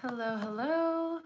Hello, hello.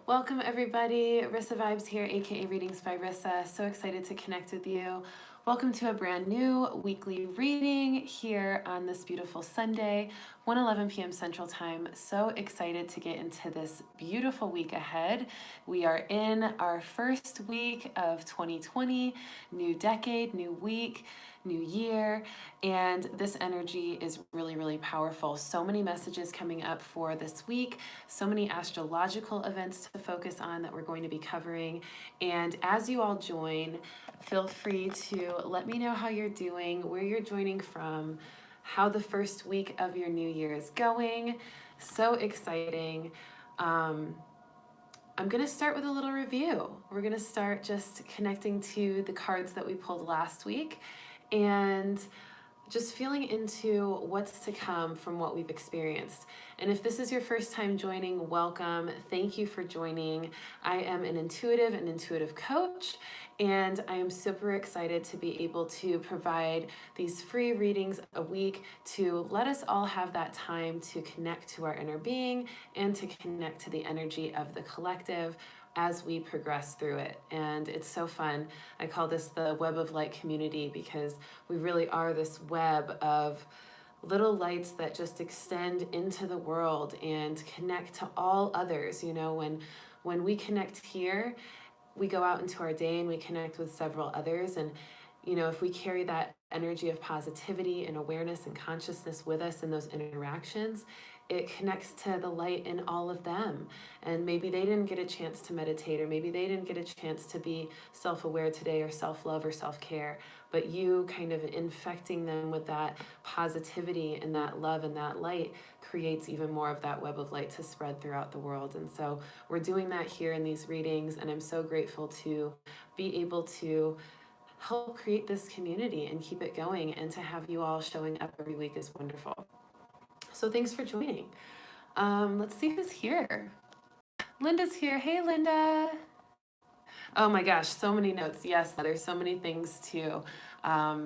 Welcome everybody. Rissa Vibes here, aka Readings by Rissa. So excited to connect with you. Welcome to a brand new weekly reading here on this beautiful Sunday, 1:11 p.m. Central Time. So excited to get into this beautiful week ahead. We are in our first week of 2020, new decade, new week, new year, and this energy is really, really powerful. So many messages coming up for this week, so many astrological events to focus on that we're going to be covering. And as you all join, feel free to let me know how you're doing, where you're joining from, how the first week of your new year is going. So exciting. I'm going to start with a little review. We're going to start just connecting to the cards that we pulled last week and just feeling into what's to come from what we've experienced. And if this is your first time joining, welcome. Thank you for joining. I am an intuitive coach, and I am super excited to be able to provide these free readings a week to let us all have that time to connect to our inner being and to connect to the energy of the collective as we progress through it. And it's so fun. I call this the web of light community because we really are this web of little lights that just extend into the world and connect to all others. You know, when we connect here, we go out into our day and we connect with several others. And you know, if we carry that energy of positivity and awareness and consciousness with us in those interactions, it connects to the light in all of them. And maybe they didn't get a chance to meditate, or maybe they didn't get a chance to be self-aware today, or self-love or self-care, but you kind of infecting them with that positivity and that love and that light creates even more of that web of light to spread throughout the world. And so we're doing that here in these readings, and I'm so grateful to be able to help create this community and keep it going, and to have you all showing up every week is wonderful. So thanks for joining. Let's see who's here. Linda's here. Hey, Linda. Oh my gosh, so many notes. Yes, there's so many things to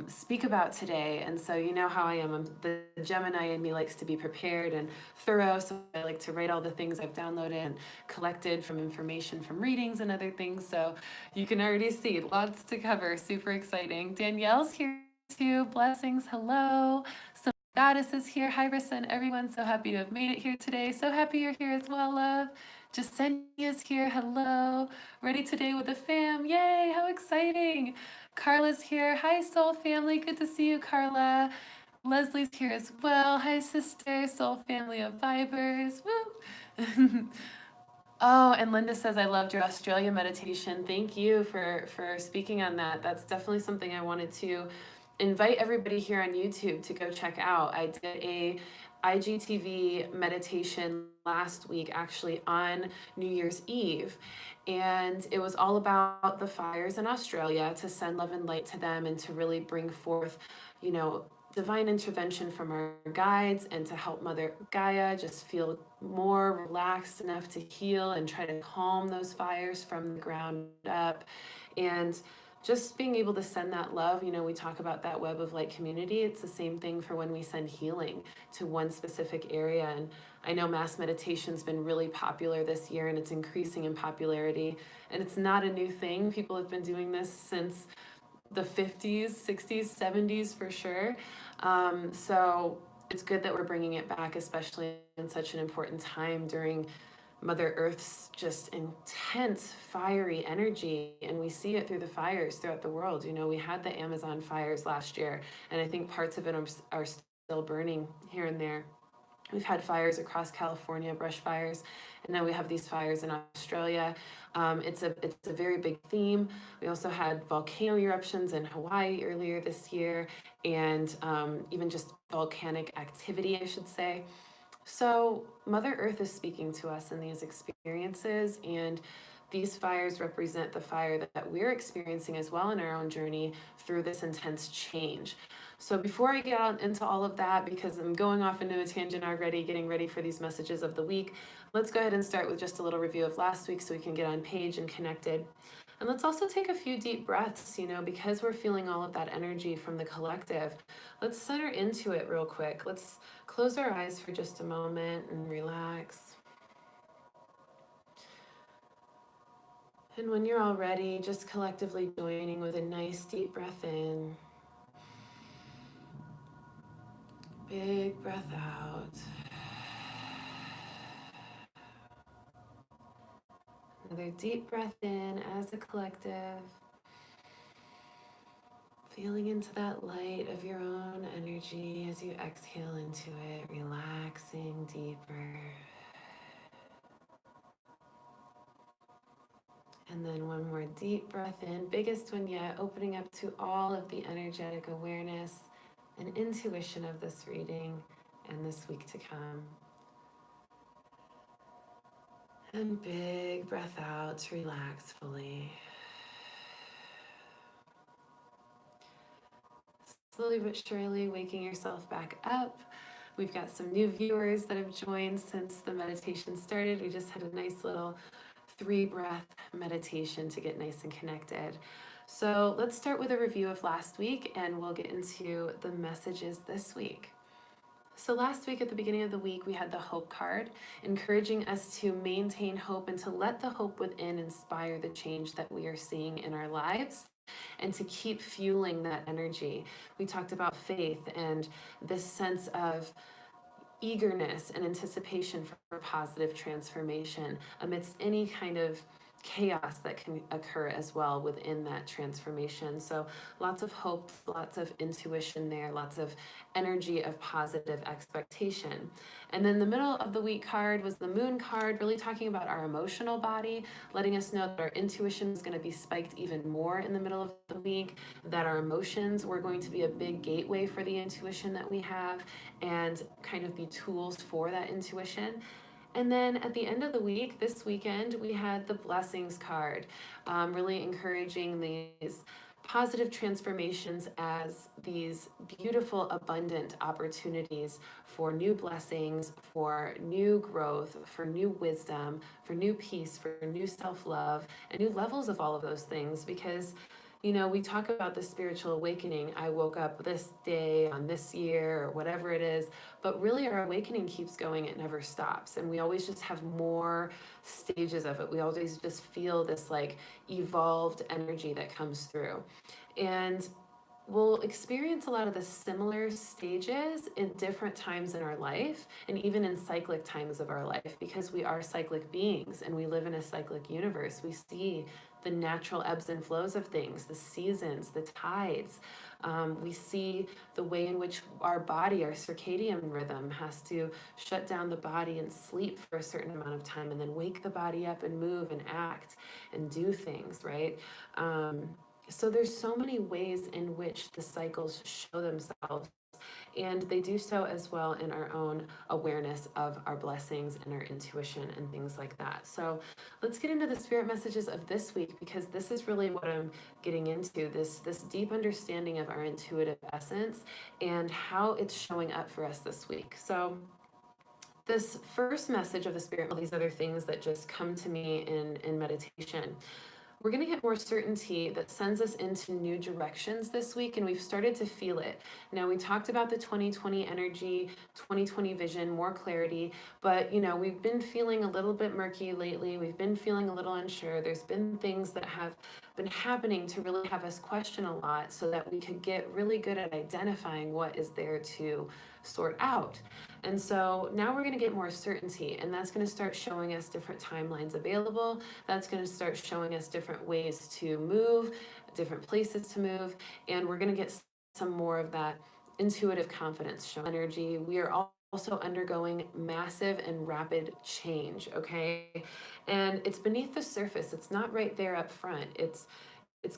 speak about today. And so you know how I am. The Gemini in me likes to be prepared and thorough. So I like to write all the things I've downloaded and collected from information from readings and other things. So you can already see lots to cover. Super exciting. Danielle's here too. Blessings. Hello. Some Goddess is here. Hi, Rissa and everyone. So happy to have made it here today. So happy you're here as well, love. Jasenia's here. Hello. Ready today with the fam. Yay, how exciting. Carla's here. Hi, soul family. Good to see you, Carla. Leslie's here as well. Hi, sister. Soul family of vibers. Woo. Oh, and Linda says, I loved your Australia meditation. Thank you for speaking on that. That's definitely something I wanted to invite everybody here on YouTube to go check out. I did a IGTV meditation last week, actually on New Year's Eve. And it was all about the fires in Australia, to send love and light to them and to really bring forth, you know, divine intervention from our guides, and to help Mother Gaia just feel more relaxed enough to heal and try to calm those fires from the ground up. And just being able to send that love, you know, we talk about that web of light community. It's the same thing for when we send healing to one specific area. And I know mass meditation's been really popular this year, and it's increasing in popularity. And it's not a new thing. People have been doing this since the 50s, 60s, 70s for sure. So it's good that we're bringing it back, especially in such an important time during Mother Earth's just intense fiery energy, and we see it through the fires throughout the world. You know, we had the Amazon fires last year, and I think parts of it are still burning here and there. We've had fires across California, brush fires, and now we have these fires in Australia. It's a very big theme. We also had volcano eruptions in Hawaii earlier this year, and even just volcanic activity, I should say. So Mother Earth is speaking to us in these experiences, and these fires represent the fire that we're experiencing as well in our own journey through this intense change. So before I get out into all of that, because I'm going off into a tangent already, getting ready for these messages of the week, let's go ahead and start with just a little review of last week so we can get on page and connected. And let's also take a few deep breaths, because we're feeling all of that energy from the collective. Let's center into it real quick. Let's close our eyes for just a moment and relax. And when you're all ready, just collectively joining with a nice deep breath in. Big breath out. Another deep breath in as a collective. Feeling into that light of your own energy as you exhale into it, relaxing deeper. And then one more deep breath in, biggest one yet, opening up to all of the energetic awareness and intuition of this reading and this week to come. And big breath out to relax fully. Slowly but surely waking yourself back up. We've got some new viewers that have joined since the meditation started. We just had a nice little 3-breath meditation to get nice and connected. So let's start with a review of last week and we'll get into the messages this week. So last week at the beginning of the week, we had the hope card, encouraging us to maintain hope and to let the hope within inspire the change that we are seeing in our lives and to keep fueling that energy. We talked about faith and this sense of eagerness and anticipation for positive transformation amidst any kind of chaos that can occur as well within that transformation. So lots of hope, lots of intuition there, lots of energy of positive expectation. And then the middle of the week card was the moon card, really talking about our emotional body, letting us know that our intuition is going to be spiked even more in the middle of the week, that our emotions were going to be a big gateway for the intuition that we have and kind of be tools for that intuition. And then at the end of the week, this weekend, we had the blessings card, really encouraging these positive transformations as these beautiful, abundant opportunities for new blessings, for new growth, for new wisdom, for new peace, for new self-love, and new levels of all of those things. Because we talk about the spiritual awakening. I woke up this day on this year or whatever it is, but really our awakening keeps going. It never stops. And we always just have more stages of it. We always just feel this like evolved energy that comes through. And we'll experience a lot of the similar stages in different times in our life and even in cyclic times of our life because we are cyclic beings and we live in a cyclic universe. We see the natural ebbs and flows of things, the seasons, the tides. We see the way in which our body, our circadian rhythm has to shut down the body and sleep for a certain amount of time and then wake the body up and move and act and do things, right? So there's so many ways in which the cycles show themselves, and they do so as well in our own awareness of our blessings and our intuition and things like that. So let's get into the spirit messages of this week because this is really what I'm getting into, this deep understanding of our intuitive essence and how it's showing up for us this week. So this first message of the spirit, all these other things that just come to me in meditation, we're going to get more certainty that sends us into new directions this week, and we've started to feel it. Now, we talked about the 2020 energy, 2020 vision, more clarity, but, we've been feeling a little bit murky lately. We've been feeling a little unsure. There's been things that have been happening to really have us question a lot so that we could get really good at identifying what is there to sort out. And so now we're going to get more certainty, and that's going to start showing us different timelines available. That's going to start showing us different ways to move, different places to move, and we're going to get some more of that intuitive confidence show energy. We are also undergoing massive and rapid change, okay? And it's beneath the surface. It's not right there up front. It's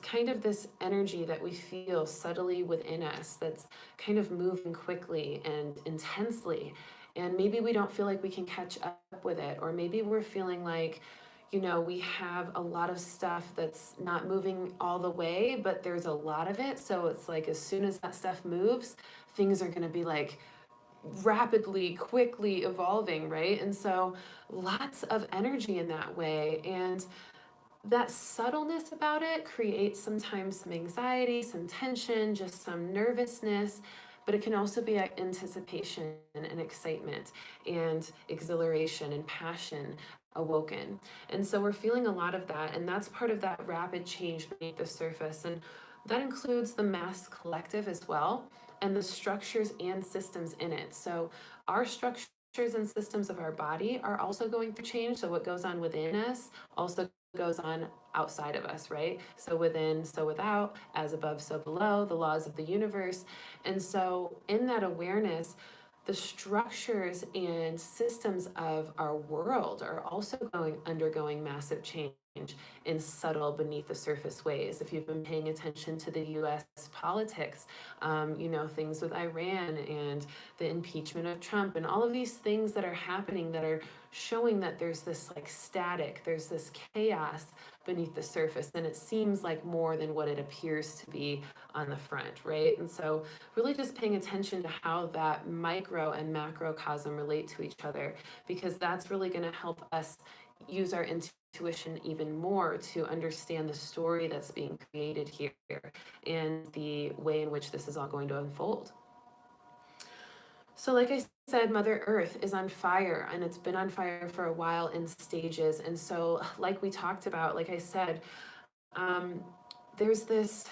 kind of this energy that we feel subtly within us that's kind of moving quickly and intensely. And maybe we don't feel like we can catch up with it. Or maybe we're feeling like, we have a lot of stuff that's not moving all the way, but there's a lot of it. So it's like as soon as that stuff moves, things are going to be like rapidly, quickly evolving, right? And so lots of energy in that way. And that subtleness about it creates sometimes some anxiety, some tension, just some nervousness, but it can also be anticipation and excitement and exhilaration and passion awoken. And so we're feeling a lot of that, and that's part of that rapid change beneath the surface. And that includes the mass collective as well, and the structures and systems in it. So our structures and systems of our body are also going through change. So what goes on within us also goes on outside of us, right? So within, so without, as above, so below, the laws of the universe. And so in that awareness, the structures and systems of our world are also undergoing massive change in subtle beneath the surface ways. If you've been paying attention to the US politics, things with Iran and the impeachment of Trump and all of these things that are happening that are showing that there's this like static, there's this chaos beneath the surface, and it seems like more than what it appears to be on the front, right? And so really just paying attention to how that micro and macrocosm relate to each other, because that's really going to help us use our intuition even more to understand the story that's being created here and the way in which this is all going to unfold. So, like I said, Mother Earth is on fire, and it's been on fire for a while in stages. And so, like we talked about, like I said, um, there's this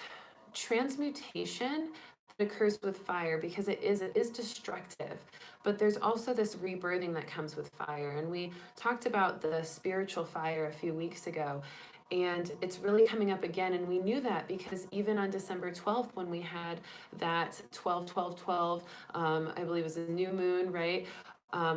transmutation that occurs with fire because it is destructive, but there's also this rebirthing that comes with fire. And we talked about the spiritual fire a few weeks ago, and it's really coming up again. And we knew that because even on December 12th, when we had that 12 12 12, I believe it was a new moon, right?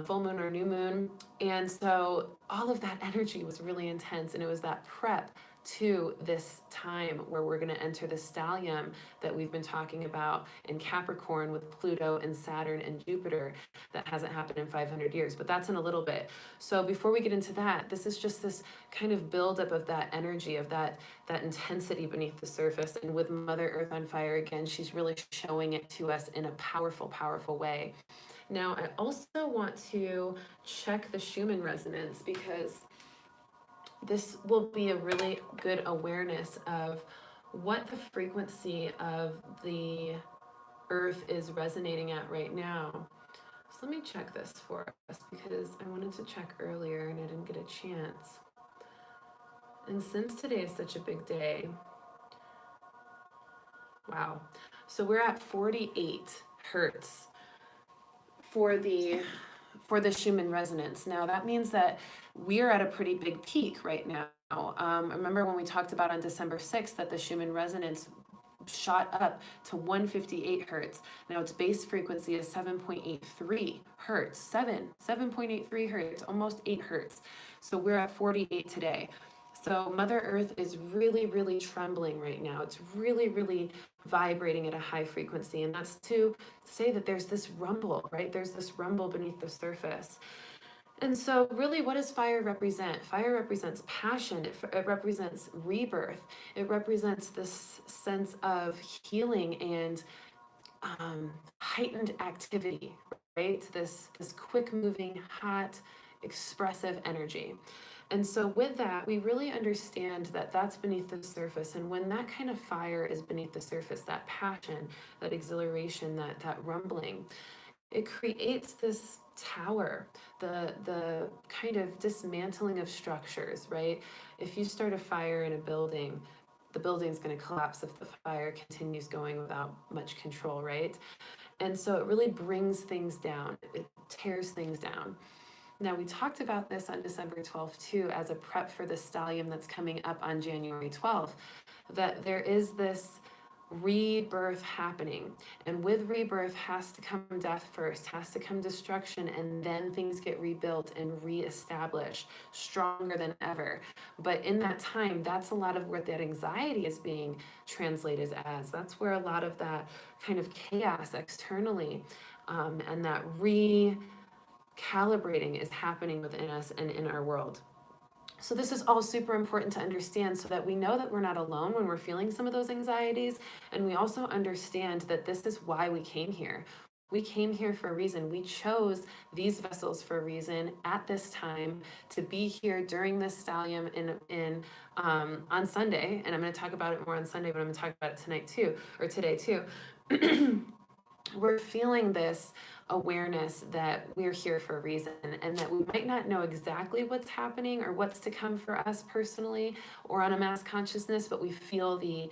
Full moon or new moon. And so all of that energy was really intense, and it was that prep to this time where we're going to enter the stellium that we've been talking about in Capricorn with Pluto and Saturn and Jupiter. That hasn't happened in 500 years, but that's in a little bit. So before we get into that, this is just this kind of buildup of that energy, of that intensity beneath the surface. And with Mother Earth on fire again, she's really showing it to us in a powerful, powerful way. Now, I also want to check the Schumann resonance, because this will be a really good awareness of what the frequency of the earth is resonating at right now. So let me check this for us, because I wanted to check earlier and I didn't get a chance. And since today is such a big day, wow. So we're at 48 hertz for the Schumann resonance. Now that means that we're at a pretty big peak right now. Remember when we talked about on December 6th that the Schumann resonance shot up to 158 hertz. Now its base frequency is 7.83 hertz, 7.83 hertz, almost 8 hertz. So we're at 48 today. So Mother Earth is really, really trembling right now. It's really, really vibrating at a high frequency. And that's to say that there's this rumble, right? There's this rumble beneath the surface. And so really, what does fire represent? Fire represents passion. It represents rebirth. It represents this sense of healing and heightened activity, right? This quick moving, hot, expressive energy. And so with that, we really understand that that's beneath the surface. And when that kind of fire is beneath the surface, that passion, that exhilaration, that rumbling, it creates this tower, the kind of dismantling of structures, right? If you start a fire in a building, the building's going to collapse if the fire continues going without much control, right? And so it really brings things down, it tears things down. Now, we talked about this on December 12th, too, as a prep for the stellium that's coming up on January 12th, that there is this rebirth happening. And with rebirth has to come death first, has to come destruction, and then things get rebuilt and reestablished stronger than ever. But in that time, that's a lot of where that anxiety is being translated as. That's where a lot of that kind of chaos externally and that recalibrating is happening within us and in our world. So this is all super important to understand, so that we know that we're not alone when we're feeling some of those anxieties. And we also understand that this is why we came here. We came here for a reason. We chose these vessels for a reason at this time to be here during this stellium in on Sunday. And I'm going to talk about it more on Sunday, but I'm going to talk about it tonight too, or today too. We're feeling this awareness that we're here for a reason, and that we might not know exactly what's happening or what's to come for us personally or on a mass consciousness, but we feel the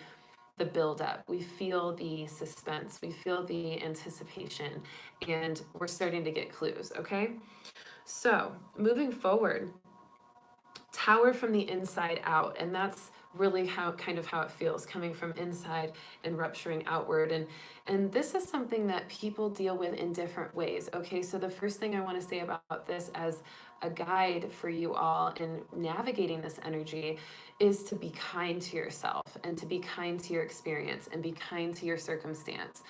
build up, we feel the suspense, we feel the anticipation, and we're starting to get clues. Okay, so moving forward, tower from the inside out, and that's really how it feels, coming from inside and rupturing outward. And this is something that people deal with in different ways. Okay, so the first thing I want to say about this as a guide for you all in navigating this energy is to be kind to yourself and to be kind to your experience and be kind to your circumstance,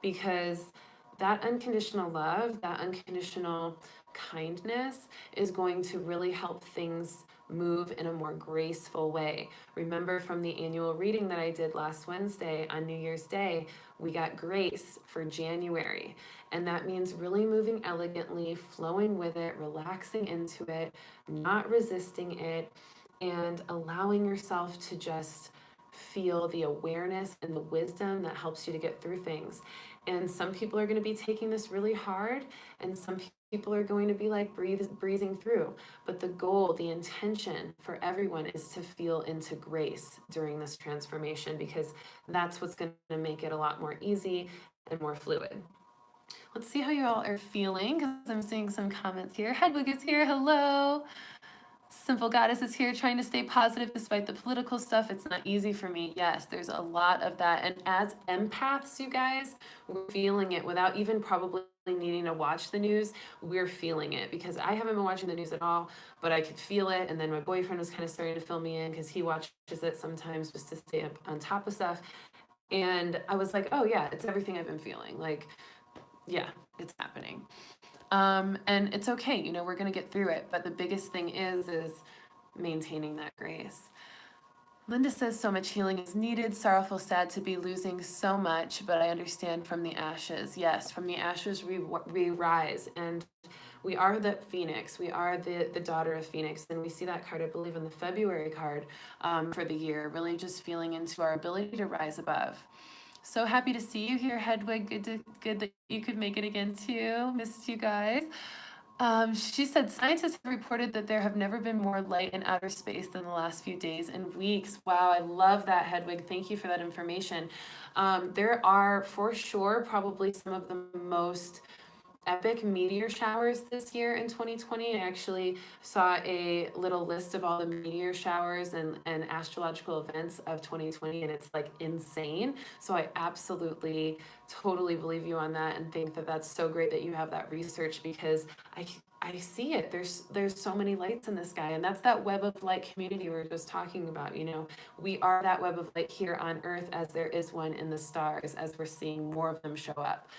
because that unconditional love, that unconditional kindness is going to really help things move in a more graceful way. Remember from the annual reading that I did last Wednesday on New Year's Day, we got grace for January. And that means really moving elegantly, flowing with it, relaxing into it, not resisting it, and allowing yourself to just feel the awareness and the wisdom that helps you to get through things. And some people are going to be taking this really hard, and some people are going to be like breezing through. But the goal, the intention for everyone is to feel into grace during this transformation, because that's what's going to make it a lot more easy and more fluid. Let's see how you all are feeling, because I'm seeing some comments here. Hedwig is here. Hello. Simple Goddess is here, trying to stay positive despite the political stuff. It's not easy for me. Yes, there's a lot of that. And as empaths, you guys, we're feeling it without even probably needing to watch the news. We're feeling it, because I haven't been watching the news at all, but I could feel it. And then my boyfriend was kind of starting to fill me in, because he watches it sometimes just to stay up on top of stuff. And I was like, oh yeah, it's everything I've been feeling. Like, yeah, it's happening. And it's okay, you know, we're going to get through it. But the biggest thing is maintaining that grace. Linda says so much healing is needed. Sorrowful, sad to be losing so much, but I understand from the ashes. Yes, from the ashes we rise. And we are the phoenix. We are the daughter of Phoenix. And we see that card, I believe, in the February card for the year, really just feeling into our ability to rise above. So happy to see you here, Hedwig. Good that you could make it again too. Missed you guys. She said scientists have reported that there have never been more light in outer space than the last few days and weeks. Wow, I love that, Hedwig. Thank you for that information. There are for sure probably some of the most epic meteor showers this year in 2020. I actually saw a little list of all the meteor showers and astrological events of 2020, and it's like insane. So I absolutely totally believe you on that, and think that that's so great that you have that research, because I see it. There's so many lights in the sky, and that's that web of light community we were just talking about. You know, we are that web of light here on Earth, as there is one in the stars, as we're seeing more of them show up.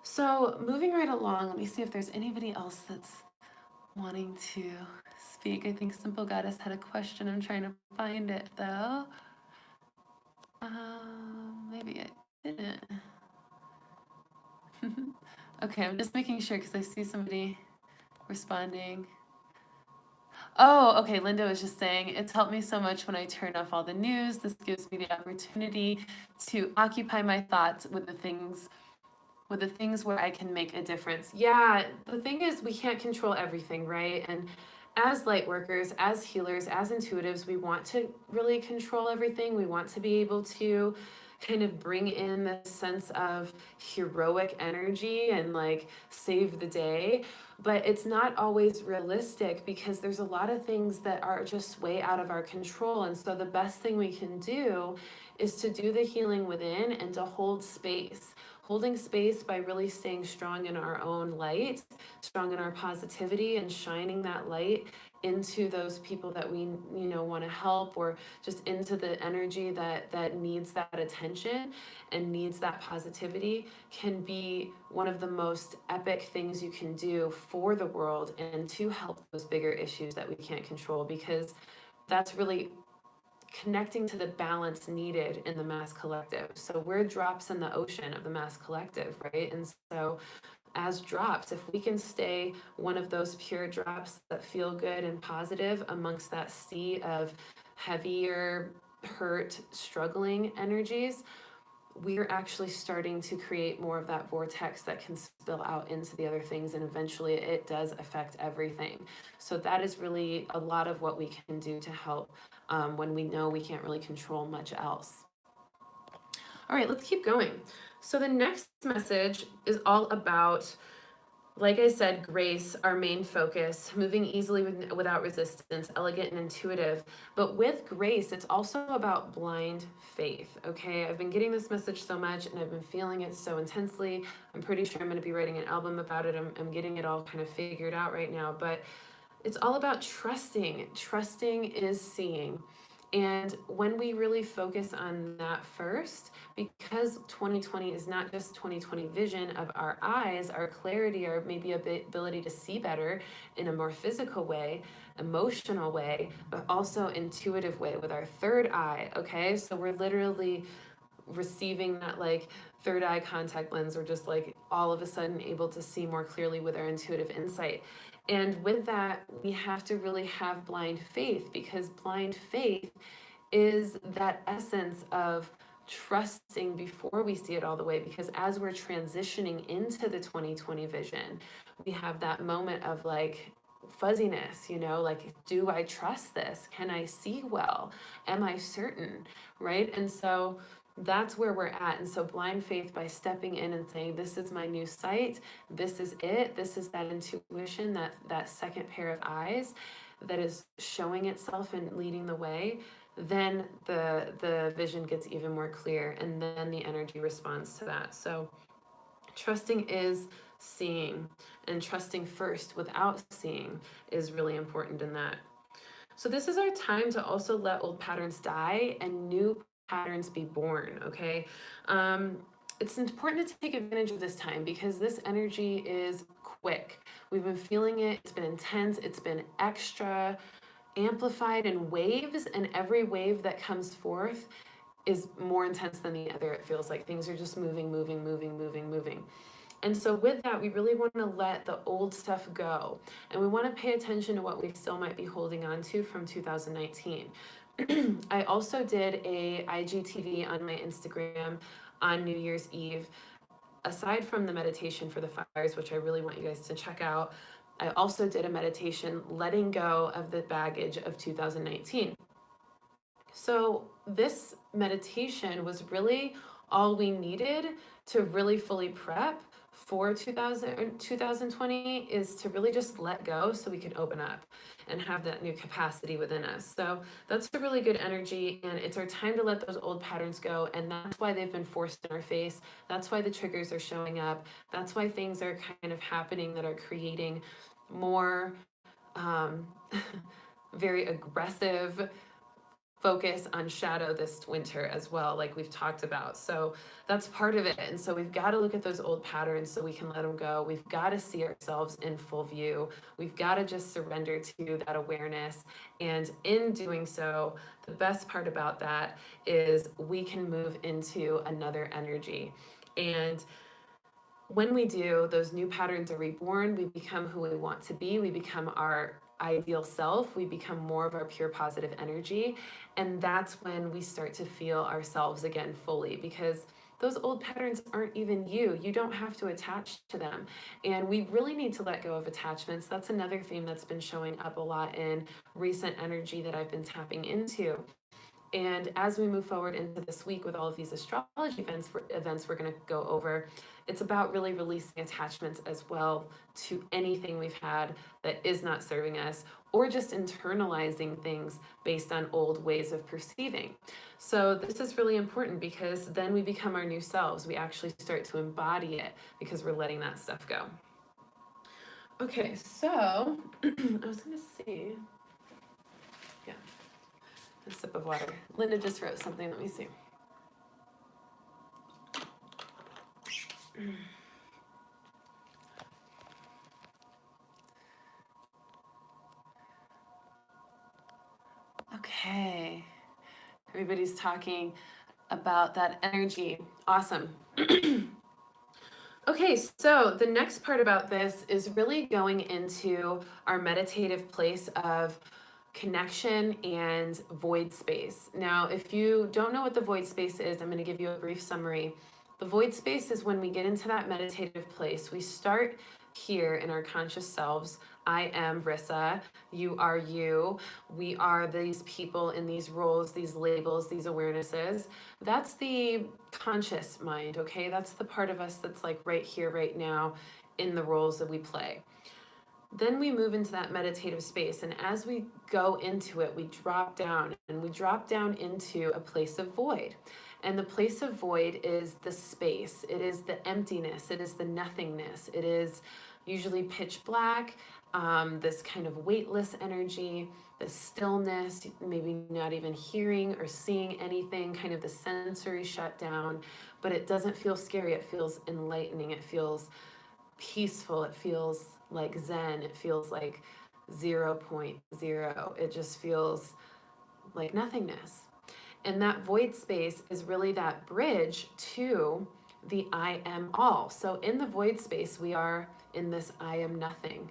So moving right along, let me see if there's anybody else that's wanting to speak. I think Simple Goddess had a question. I'm trying to find it though. Maybe I didn't. Okay, I'm just making sure, because I see somebody responding. Oh, okay, Linda was just saying, it's helped me so much when I turn off all the news. This gives me the opportunity to occupy my thoughts with the things where I can make a difference. Yeah, the thing is, we can't control everything, right? And as light workers, as healers, as intuitives, we want to really control everything. We want to be able to kind of bring in this sense of heroic energy and like save the day. But it's not always realistic, because there's a lot of things that are just way out of our control. And so the best thing we can do is to do the healing within and to hold space. Holding space by really staying strong in our own light, strong in our positivity, and shining that light into those people that we want to help, or just into the energy that needs that attention and needs that positivity, can be one of the most epic things you can do for the world and to help those bigger issues that we can't control, because that's really connecting to the balance needed in the mass collective. So we're drops in the ocean of the mass collective, right? And so as drops, if we can stay one of those pure drops that feel good and positive amongst that sea of heavier, hurt, struggling energies, we're actually starting to create more of that vortex that can spill out into the other things, and eventually it does affect everything. So that is really a lot of what we can do to help when we know we can't really control much else. All right, let's keep going. So the next message is all about, like I said, grace, our main focus, moving easily without resistance, elegant and intuitive. But with grace, it's also about blind faith, okay? I've been getting this message so much and I've been feeling it so intensely. I'm pretty sure I'm going to be writing an album about it. I'm getting it all kind of figured out right now. But it's all about trusting. Trusting is seeing. And when we really focus on that first, because 2020 is not just 2020 vision of our eyes, our clarity, our maybe ability to see better in a more physical way, emotional way, but also intuitive way with our third eye, okay? So we're literally receiving that like third eye contact lens. We're just like all of a sudden able to see more clearly with our intuitive insight. And with that, we have to really have blind faith, because blind faith is that essence of trusting before we see it all the way. Because as we're transitioning into the 2020 vision, we have that moment of like fuzziness, you know, like, do I trust this? Can I see well? Am I certain? Right? And so that's where we're at. And so blind faith, by stepping in and saying, this is my new sight, this is it, this is that intuition, that second pair of eyes that is showing itself and leading the way, then the vision gets even more clear, and then the energy responds to that. So trusting is seeing, and trusting first without seeing is really important in that. So this is our time to also let old patterns die and new patterns be born, okay? It's important to take advantage of this time because this energy is quick. We've been feeling it, it's been intense, it's been extra amplified in waves, and every wave that comes forth is more intense than the other. It feels like things are just moving. And so with that, we really want to let the old stuff go. And we want to pay attention to what we still might be holding on to from 2019. I also did a IGTV on my Instagram on New Year's Eve. Aside from the meditation for the fires, which I really want you guys to check out, I also did a meditation letting go of the baggage of 2019. So this meditation was really all we needed to really fully prep for 2020 is to really just let go so we can open up and have that new capacity within us. So that's a really good energy, and it's our time to let those old patterns go. And that's why they've been forced in our face. That's why the triggers are showing up. That's why things are kind of happening that are creating more very aggressive focus on shadow this winter as well, like we've talked about. So that's part of it. And so we've got to look at those old patterns so we can let them go. We've got to see ourselves in full view. We've got to just surrender to that awareness. And in doing so, the best part about that is we can move into another energy. And when we do, those new patterns are reborn. We become who we want to be. We become our ideal self. We become more of our pure positive energy. And that's when we start to feel ourselves again fully, because those old patterns aren't even you. You don't have to attach to them. And we really need to let go of attachments. That's another theme that's been showing up a lot in recent energy that I've been tapping into. And as we move forward into this week with all of these astrology events we're going to go over, it's about really releasing attachments as well to anything we've had that is not serving us, or just internalizing things based on old ways of perceiving. So this is really important because then we become our new selves. We actually start to embody it because we're letting that stuff go. Okay, so I was going to see. Yeah. A sip of water. Linda just wrote something. Let me see. Okay. everybody's talking about that energy. Awesome. Okay, so the next part about this is really going into our meditative place of connection and void space. Now, if you don't know what the void space is, I'm going to give you a brief summary. The void space is when we get into that meditative place. We start here in our conscious selves. I am Vrissa, you are you. We are these people in these roles, these labels, these awarenesses. That's the conscious mind, okay? That's the part of us that's like right here, right now, in the roles that we play. Then we move into that meditative space, and as we go into it, we drop down, and we drop down into a place of void. And the place of void is the space, it is the emptiness, it is the nothingness, it is usually pitch black, this kind of weightless energy, the stillness, maybe not even hearing or seeing anything, kind of the sensory shutdown, but it doesn't feel scary, it feels enlightening, it feels peaceful, it feels like Zen, it feels like 0.0, it just feels like nothingness. And that void space is really that bridge to the I am all. So in the void space, we are in this I am nothing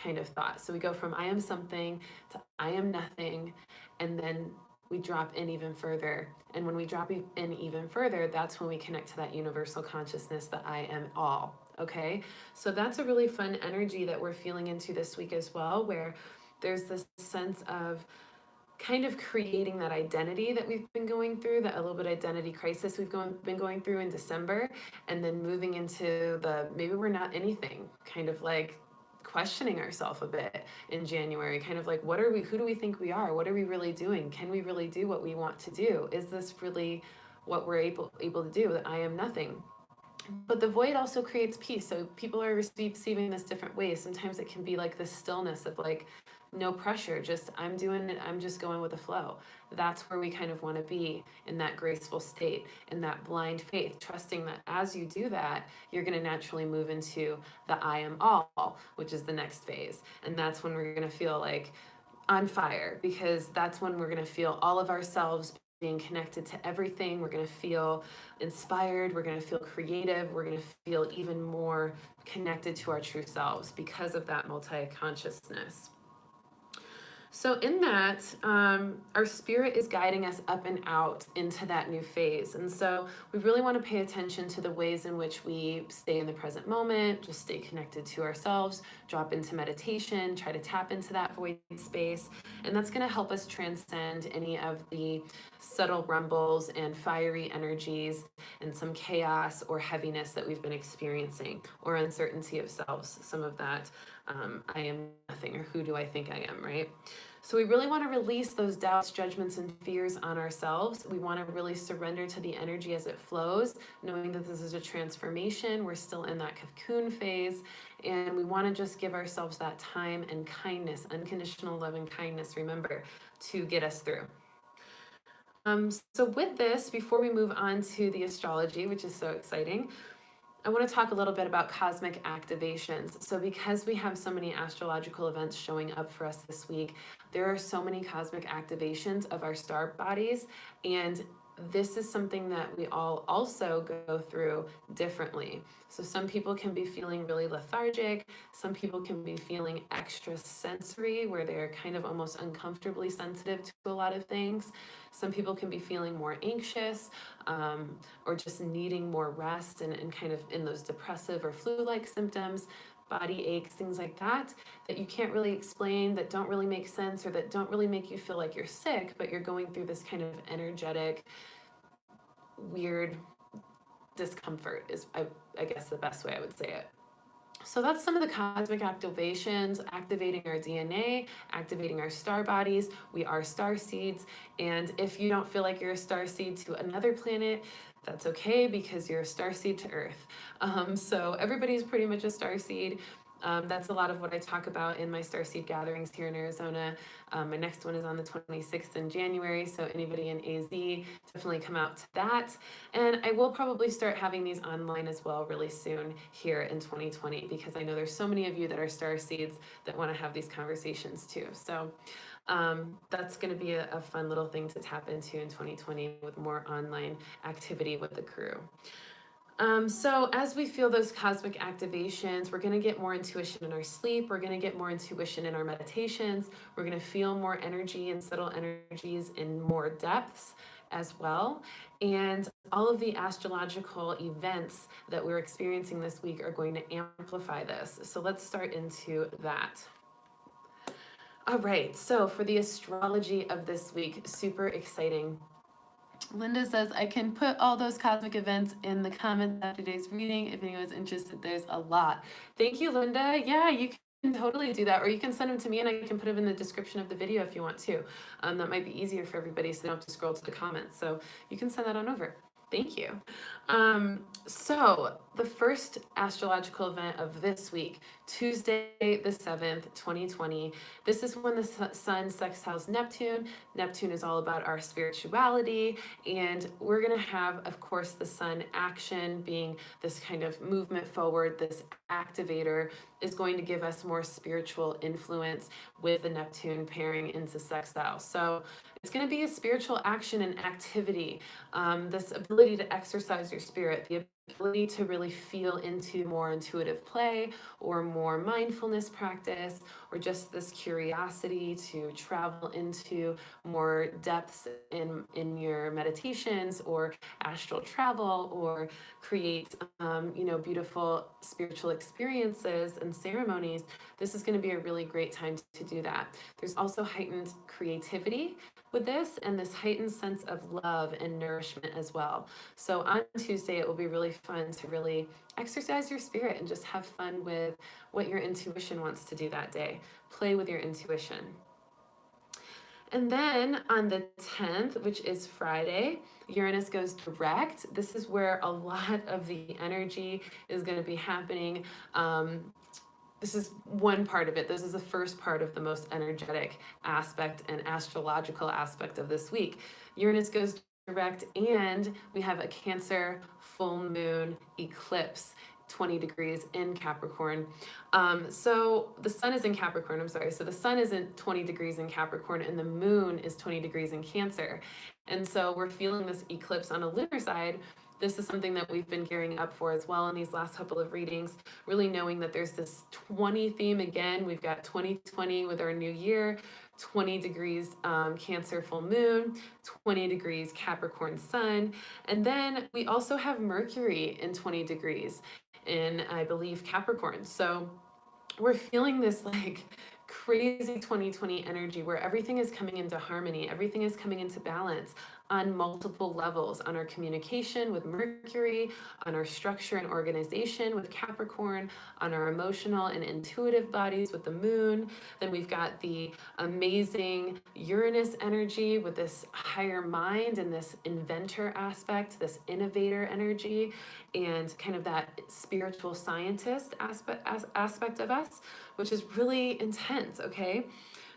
kind of thought. So we go from I am something to I am nothing, and then we drop in even further. And when we drop in even further, that's when we connect to that universal consciousness that I am all. Okay, so that's a really fun energy that we're feeling into this week as well, where there's this sense of kind of creating that identity that we've been going through, that a little bit identity crisis we've been going through in December, and then moving into the maybe we're not anything, kind of like questioning ourselves a bit in January, kind of like what are we, who do we think we are, what are we really doing, can we really do what we want to do, is this really what we're able to do, that I am nothing. But the void also creates peace. So people are receiving this different ways. Sometimes it can be like this stillness of like no pressure, just I'm doing it, I'm just going with the flow. That's where we kind of want to be, in that graceful state, in that blind faith, trusting that as you do that, you're going to naturally move into the I am all, which is the next phase. And that's when we're going to feel like on fire, because that's when we're going to feel all of ourselves being connected to everything. We're going to feel inspired, we're going to feel creative, we're going to feel even more connected to our true selves because of that multi-consciousness. So in that, our spirit is guiding us up and out into that new phase. And so we really want to pay attention to the ways in which we stay in the present moment, just stay connected to ourselves, drop into meditation, try to tap into that void space. And that's going to help us transcend any of the subtle rumbles and fiery energies and some chaos or heaviness that we've been experiencing, or uncertainty of selves, some of that I am nothing, or who do I think I am, right? So we really want to release those doubts, judgments, and fears on ourselves. We want to really surrender to the energy as it flows, knowing that this is a transformation. We're still in that cocoon phase, and we want to just give ourselves that time and kindness, unconditional love and kindness, remember, to get us through. So with this, before we move on to the astrology, which is so exciting, I want to talk a little bit about cosmic activations. So because we have so many astrological events showing up for us this week, there are so many cosmic activations of our star bodies, and this is something that we all also go through differently. So some people can be feeling really lethargic, some people can be feeling extra sensory, where they're kind of almost uncomfortably sensitive to a lot of things. Some people can be feeling more anxious, or just needing more rest, and kind of in those depressive or flu-like symptoms, body aches, things like that, that you can't really explain, that don't really make sense, or that don't really make you feel like you're sick, but you're going through this kind of energetic, weird discomfort is, I guess, the best way I would say it. So that's some of the cosmic activations, activating our DNA, activating our star bodies. We are star seeds. And if you don't feel like you're a star seed to another planet, that's okay, because you're a star seed to Earth. So everybody's pretty much a star seed. That's a lot of what I talk about in my Starseed gatherings here in Arizona. My next one is on the 26th in January, so anybody in AZ, definitely come out to that. And I will probably start having these online as well really soon here in 2020, because I know there's so many of you that are Starseeds that want to have these conversations too. So that's going to be a fun little thing to tap into in 2020 with more online activity with the crew. So as we feel those cosmic activations, we're going to get more intuition in our sleep. We're going to get more intuition in our meditations. We're going to feel more energy and subtle energies in more depths as well. And all of the astrological events that we're experiencing this week are going to amplify this. So let's start into that. All right, so for the astrology of this week, super exciting. Linda says, I can put all those cosmic events in the comments after today's reading. If anyone's interested, there's a lot. Thank you, Linda. Yeah, you can totally do that. Or you can send them to me and I can put them in the description of the video if you want to. That might be easier for everybody so they don't have to scroll to the comments. So you can send that on over. Thank you. So the first astrological event of this week, Tuesday the 7th, 2020, this is when the sun sextiles Neptune. Neptune is all about our spirituality, and we're going to have, of course, the sun action being this kind of movement forward. This activator is going to give us more spiritual influence with the Neptune pairing into sextile. So it's going to be a spiritual action and activity, this ability to exercise your spirit, the ability to really feel into more intuitive play or more mindfulness practice, or just this curiosity to travel into more depths in your meditations or astral travel, or create beautiful spiritual experiences and ceremonies. This is going to be a really great time to do that. There's also heightened creativity with this, and this heightened sense of love and nourishment as well. So on Tuesday, it will be really fun to really exercise your spirit and just have fun with what your intuition wants to do that day. Play with your intuition. And then on the 10th, which is Friday, Uranus goes direct. This is where a lot of the energy is going to be happening. This is one part of it. This is the first part of the most energetic aspect and astrological aspect of this week. Uranus goes direct, and we have a Cancer full moon eclipse, 20 degrees in Capricorn. So the sun is in Capricorn, I'm sorry. So the sun is in 20 degrees in Capricorn and the moon is 20 degrees in Cancer. And so we're feeling this eclipse on a lunar side. This is something that we've been gearing up for as well in these last couple of readings, really knowing that there's this 20 theme again. We've got 2020 with our new year, 20 degrees Cancer full moon, 20 degrees Capricorn sun. And then we also have Mercury in 20 degrees in, I believe, Capricorn. So we're feeling this like crazy 2020 energy where everything is coming into harmony, everything is coming into balance on multiple levels, on our communication with Mercury, on our structure and organization with Capricorn, on our emotional and intuitive bodies with the moon. Then we've got the amazing Uranus energy with this higher mind and this inventor aspect, this innovator energy, and kind of that spiritual scientist aspect of us, which is really intense, okay?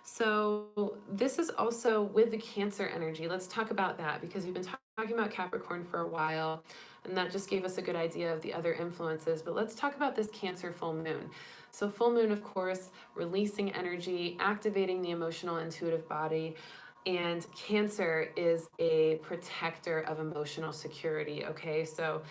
So this is also with the Cancer energy. Let's talk about that, because we've been talking about Capricorn for a while, and that just gave us a good idea of the other influences. But let's talk about this Cancer full moon. So full moon, of course, releasing energy, activating the emotional, intuitive body. And Cancer is a protector of emotional security, okay? So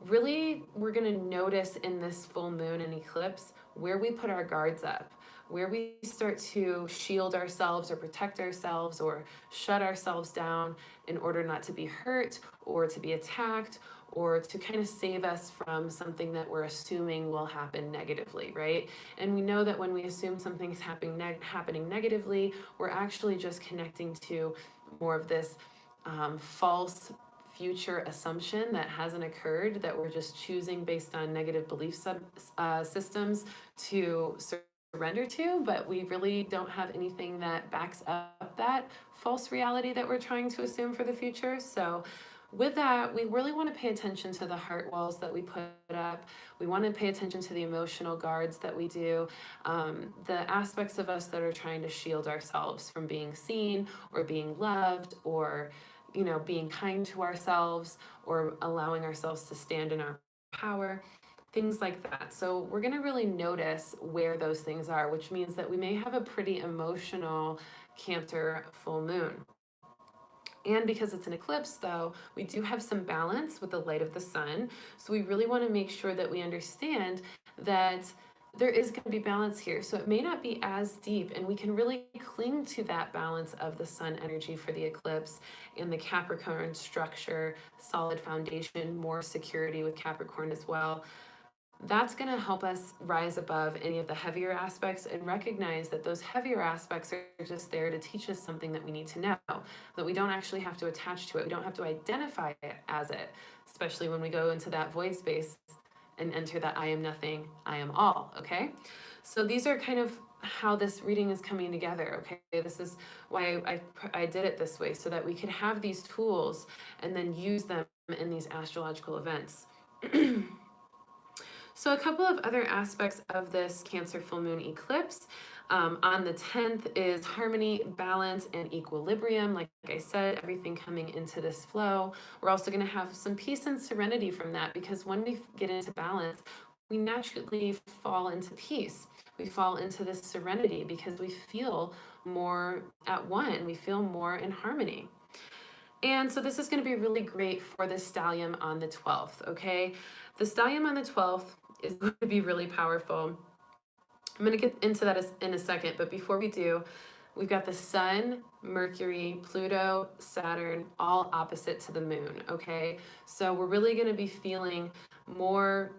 really, we're going to notice in this full moon and eclipse where we put our guards up, where we start to shield ourselves or protect ourselves or shut ourselves down in order not to be hurt or to be attacked, or to kind of save us from something that we're assuming will happen negatively, right? And we know that when we assume something's happening negatively, we're actually just connecting to more of this false future assumption that hasn't occurred, that we're just choosing based on negative belief systems to surrender to, but we really don't have anything that backs up that false reality that we're trying to assume for the future. So with that, we really want to pay attention to the heart walls that we put up. We want to pay attention to the emotional guards that we do, the aspects of us that are trying to shield ourselves from being seen or being loved, or being kind to ourselves, or allowing ourselves to stand in our power, things like that. So we're going to really notice where those things are, which means that we may have a pretty emotional Cancer full moon. And because it's an eclipse, though, we do have some balance with the light of the sun. So we really want to make sure that we understand that there is going to be balance here. So it may not be as deep, and we can really cling to that balance of the sun energy for the eclipse and the Capricorn structure, solid foundation, more security with Capricorn as well. That's going to help us rise above any of the heavier aspects and recognize that those heavier aspects are just there to teach us something that we need to know, that we don't actually have to attach to it. We don't have to identify it as it, especially when we go into that void space and enter that I am nothing, I am all. Okay. So these are kind of how this reading is coming together. Okay. This is why I did it this way, so that we could have these tools and then use them in these astrological events. So a couple of other aspects of this Cancer full moon eclipse on the 10th is harmony, balance, and equilibrium. Like I said, everything coming into this flow. We're also going to have some peace and serenity from that, because when we get into balance, we naturally fall into peace. We fall into this serenity because we feel more at one. We feel more in harmony. And so this is going to be really great for the stellium on the 12th, okay? The stellium on the 12th is going to be really powerful. I'm going to get into that in a second, but before we do, we've got the sun, Mercury, Pluto, Saturn, all opposite to the moon, okay? So we're really going to be feeling more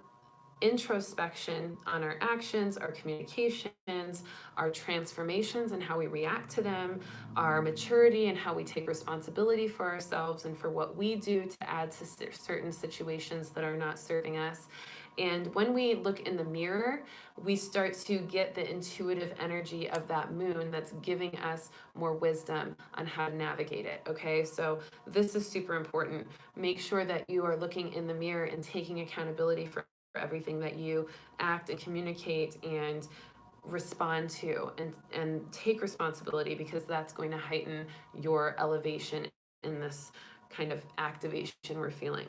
introspection on our actions, our communications, our transformations and how we react to them, our maturity and how we take responsibility for ourselves and for what we do to add to certain situations that are not serving us. And when we look in the mirror, we start to get the intuitive energy of that moon that's giving us more wisdom on how to navigate it. Okay, so this is super important. Make sure that you are looking in the mirror and taking accountability for everything that you act and communicate and respond to, and take responsibility, because that's going to heighten your elevation in this kind of activation we're feeling.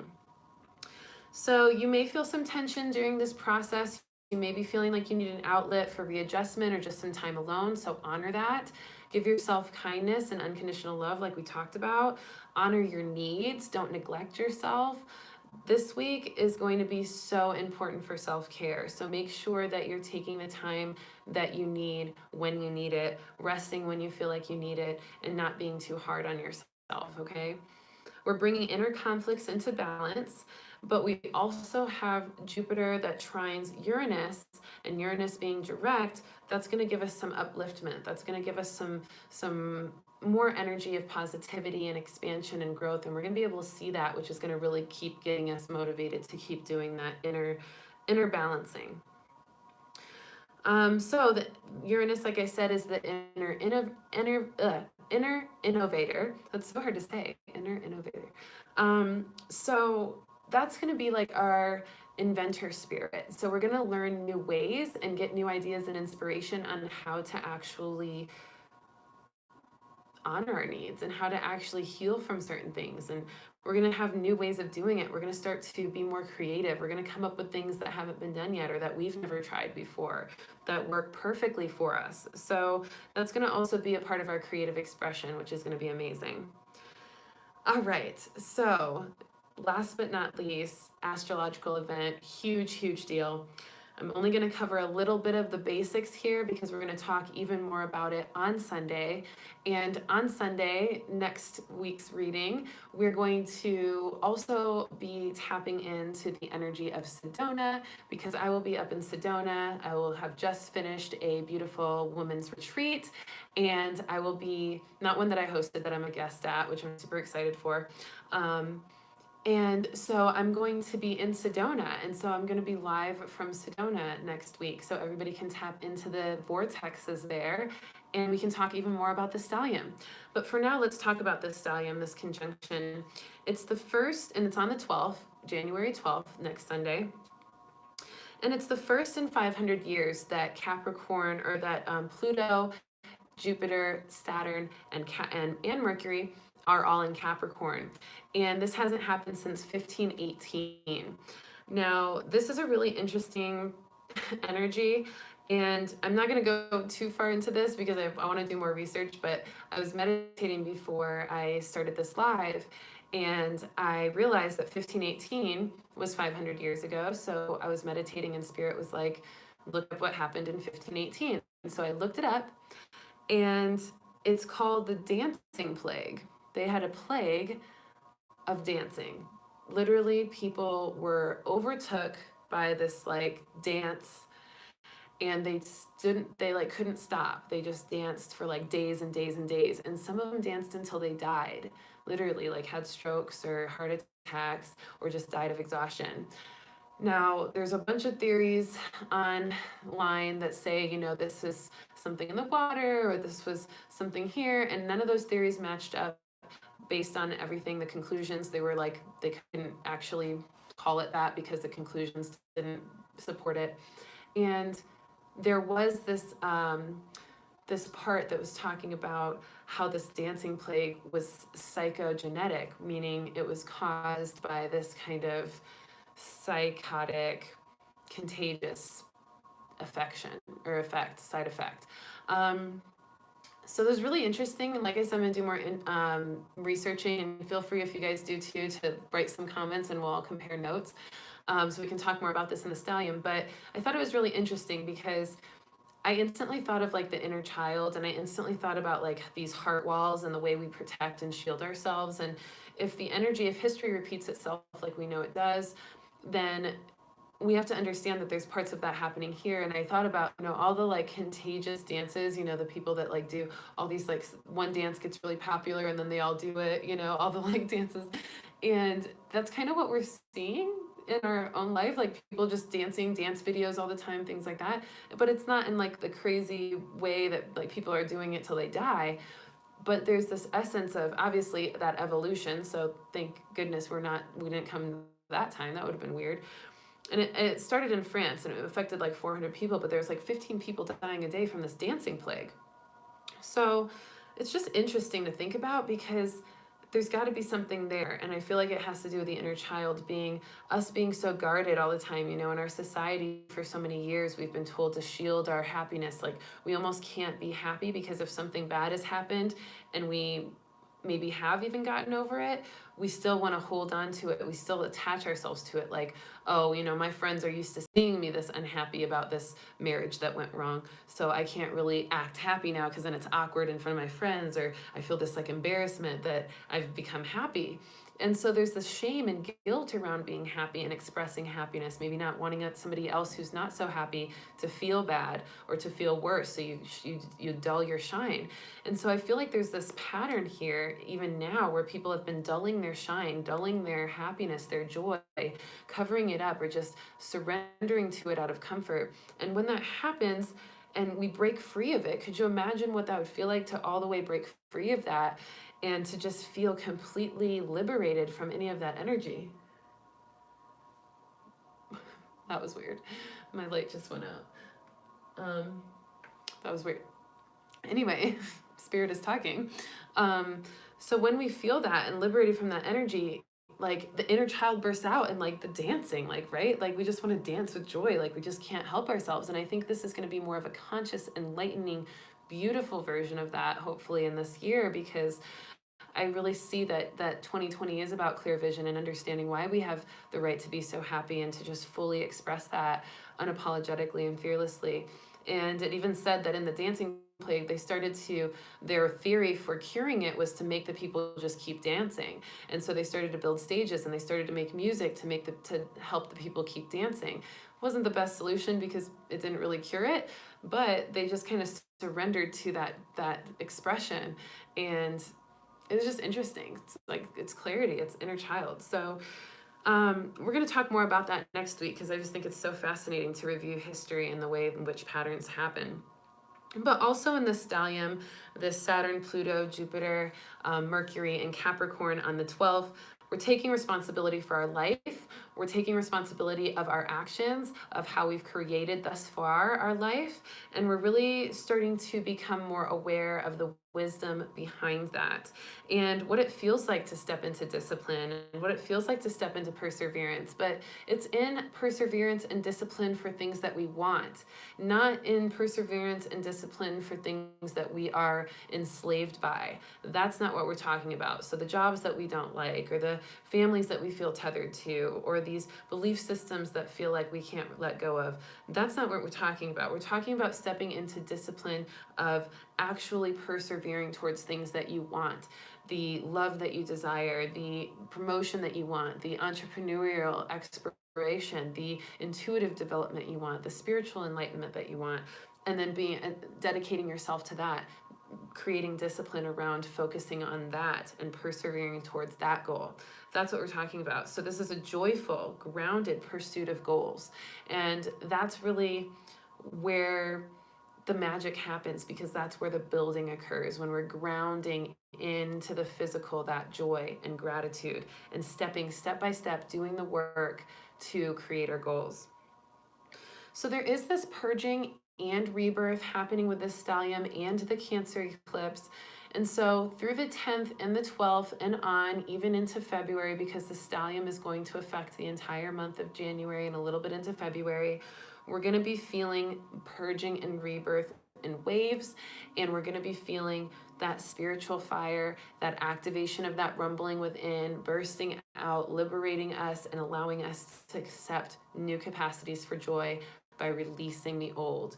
So you may feel some tension during this process. You may be feeling like you need an outlet for readjustment or just some time alone. So honor that. Give yourself kindness and unconditional love, like we talked about. Honor your needs. Don't neglect yourself. This week is going to be so important for self-care. So make sure that you're taking the time that you need when you need it, resting when you feel like you need it, and not being too hard on yourself, okay? We're bringing inner conflicts into balance, but we also have Jupiter that trines Uranus, and Uranus being direct, that's going to give us some upliftment. That's going to give us some more energy of positivity and expansion and growth, and we're going to be able to see that, which is going to really keep getting us motivated to keep doing that inner balancing. So the Uranus, like I said, is the inner innovator. That's so hard to say, inner innovator. So that's going to be like our inventor spirit. So we're going to learn new ways and get new ideas and inspiration on how to actually honor our needs and how to actually heal from certain things. And we're going to have new ways of doing it. We're going to start to be more creative. We're going to come up with things that haven't been done yet, or that we've never tried before, that work perfectly for us. So that's going to also be a part of our creative expression, which is going to be amazing. All right. So last but not least, astrological event, huge deal. I'm only going to cover a little bit of the basics here, because we're going to talk even more about it on Sunday. And on Sunday, next week's reading, we're going to also be tapping into the energy of Sedona, because I will be up in Sedona. I will have just finished a beautiful women's retreat, and I will be, not one that I hosted, that I'm a guest at, which I'm super excited for. And so I'm going to be in Sedona. And so I'm going to be live from Sedona next week. So everybody can tap into the vortexes there and we can talk even more about the stellium. But for now, let's talk about the stellium, this conjunction. It's the first, and it's on the 12th, January 12th, next Sunday. And it's the first in 500 years that Capricorn, or that Pluto, Jupiter, Saturn, and Mercury are all in Capricorn. And this hasn't happened since 1518. Now, this is a really interesting energy. And I'm not going to go too far into this because I want to do more research, but I was meditating before I started this live, and I realized that 1518 was 500 years ago. So I was meditating, and Spirit was like, look up what happened in 1518. And so I looked it up, and it's called the dancing plague. They had a plague of dancing. Literally, people were overtook by this like dance, and they like couldn't stop. They just danced for like days and days and days, and some of them danced until they died, literally, like had strokes or heart attacks or just died of exhaustion. Now, there's a bunch of theories online that say, this is something in the water or this was something here, and none of those theories matched up based on everything. The conclusions, they were like, they couldn't actually call it that because the conclusions didn't support it. And there was this part that was talking about how this dancing plague was psychogenetic, meaning it was caused by this kind of psychotic, contagious side effect. So it was really interesting. And like I said, I'm going to do more researching, and feel free, if you guys do too, to write some comments and we'll all compare notes. So we can talk more about this in the stellium. But I thought it was really interesting because I instantly thought of like the inner child, and I instantly thought about like these heart walls and the way we protect and shield ourselves. And if the energy of history repeats itself like we know it does, then we have to understand that there's parts of that happening here. And I thought about, all the like contagious dances, the people that like do all these, like one dance gets really popular and then they all do it, all the like dances. And that's kind of what we're seeing in our own life, like people just dancing, dance videos all the time, things like that. But it's not in like the crazy way that like people are doing it till they die. But there's this essence of obviously that evolution. So thank goodness we didn't come that time. That would have been weird. And it started in France, and it affected like 400 people, but there's like 15 people dying a day from this dancing plague. So it's just interesting to think about because there's got to be something there. And I feel like it has to do with the inner child being so guarded all the time. In our society for so many years, we've been told to shield our happiness. Like we almost can't be happy because if something bad has happened and we maybe have even gotten over it, we still want to hold on to it. We still attach ourselves to it. Like, oh, my friends are used to seeing me this unhappy about this marriage that went wrong. So I can't really act happy now because then it's awkward in front of my friends, or I feel this like embarrassment that I've become happy. And so there's this shame and guilt around being happy and expressing happiness, maybe not wanting somebody else who's not so happy to feel bad or to feel worse. So you dull your shine. And so I feel like there's this pattern here, even now, where people have been dulling their shine, dulling their happiness, their joy, covering it up, or just surrendering to it out of comfort. And when that happens, and we break free of it, could you imagine what that would feel like to all the way break free of that and to just feel completely liberated from any of that energy? That was weird. My light just went out. That was weird. Anyway, Spirit is talking. So when we feel that and liberated from that energy, like the inner child bursts out, and like the dancing, like, right? Like we just want to dance with joy. Like we just can't help ourselves. And I think this is going to be more of a conscious, enlightening, beautiful version of that, hopefully in this year, because I really see that 2020 is about clear vision and understanding why we have the right to be so happy and to just fully express that unapologetically and fearlessly. And it even said that in the dancing plague, their theory for curing it was to make the people just keep dancing. And so they started to build stages, and they started to make music to help the people keep dancing. It wasn't the best solution because it didn't really cure it, but they just kind of surrendered to that expression. And it was just interesting. It's like, it's clarity, it's inner child. So we're going to talk more about that next week, because I just think it's so fascinating to review history and the way in which patterns happen. But also in the stellium, this Saturn, Pluto, Jupiter, Mercury, and Capricorn on the 12th, we're taking responsibility for our life. We're taking responsibility of our actions, of how we've created thus far our life. And we're really starting to become more aware of the wisdom behind that, and what it feels like to step into discipline, and what it feels like to step into perseverance. But it's in perseverance and discipline for things that we want, not in perseverance and discipline for things that we are enslaved by. That's not what we're talking about. So the jobs that we don't like, or the families that we feel tethered to, or these belief systems that feel like we can't let go of, that's not what we're talking about. We're talking about stepping into discipline of actually persevering towards things that you want, the love that you desire, the promotion that you want, the entrepreneurial exploration, the intuitive development you want, the spiritual enlightenment that you want, and then dedicating yourself to that, creating discipline around focusing on that and persevering towards that goal. That's what we're talking about. So this is a joyful, grounded pursuit of goals. And that's really where the magic happens, because that's where the building occurs, when we're grounding into the physical, that joy and gratitude, and stepping step by step, doing the work to create our goals. So there is this purging and rebirth happening with the stellium and the Cancer eclipse. And so through the 10th and the 12th and on, even into February, because the stellium is going to affect the entire month of January and a little bit into February, we're going to be feeling purging and rebirth in waves, and we're going to be feeling that spiritual fire, that activation of that rumbling within, bursting out, liberating us, and allowing us to accept new capacities for joy by releasing the old.